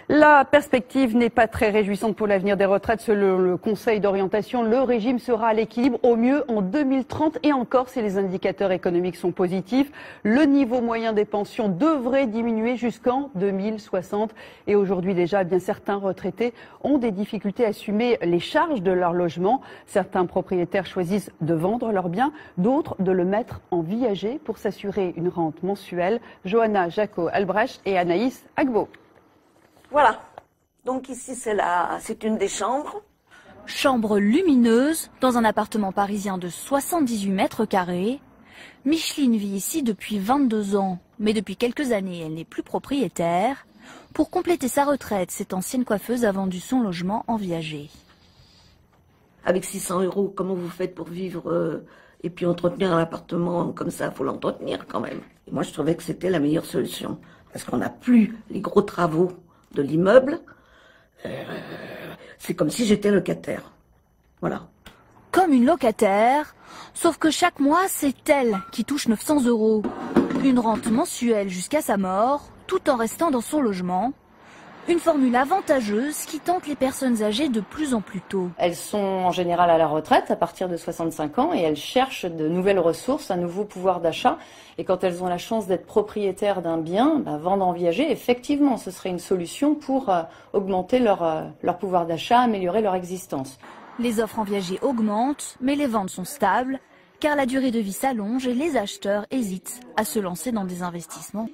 La perspective n'est pas très réjouissante pour l'avenir des retraites. Selon le Conseil d'orientation, le régime sera à l'équilibre au mieux en 2030 et encore si les indicateurs économiques sont positifs. Le niveau moyen des pensions devrait diminuer jusqu'en 2060. Et aujourd'hui déjà, bien certains retraités ont des difficultés à assumer les charges de leur logement. Certains propriétaires choisissent de vendre leurs biens, d'autres de le mettre en viager pour s'assurer une rente mensuelle. Johanna Jaco-Albrecht et Anaïs Agbo. Voilà, donc ici c'est une des chambres. Chambre lumineuse dans un appartement parisien de 78 mètres carrés. Micheline vit ici depuis 22 ans, mais depuis quelques années, elle n'est plus propriétaire. Pour compléter sa retraite, cette ancienne coiffeuse a vendu son logement en viager. Avec 600 €, comment vous faites pour vivre et puis entretenir un appartement comme ça? Il faut l'entretenir quand même. Et moi, je trouvais que c'était la meilleure solution. Parce qu'on n'a plus les gros travaux de l'immeuble, c'est comme si j'étais locataire. Voilà. Comme une locataire, sauf que chaque mois, c'est elle qui touche 900 €. Une rente mensuelle jusqu'à sa mort, tout en restant dans son logement. Une formule avantageuse qui tente les personnes âgées de plus en plus tôt. Elles sont en général à la retraite à partir de 65 ans et elles cherchent de nouvelles ressources, un nouveau pouvoir d'achat. Et quand elles ont la chance d'être propriétaires d'un bien, vendre en viager, effectivement, ce serait une solution pour augmenter leur pouvoir d'achat, améliorer leur existence. Les offres en viager augmentent, mais les ventes sont stables, car la durée de vie s'allonge et les acheteurs hésitent à se lancer dans des investissements.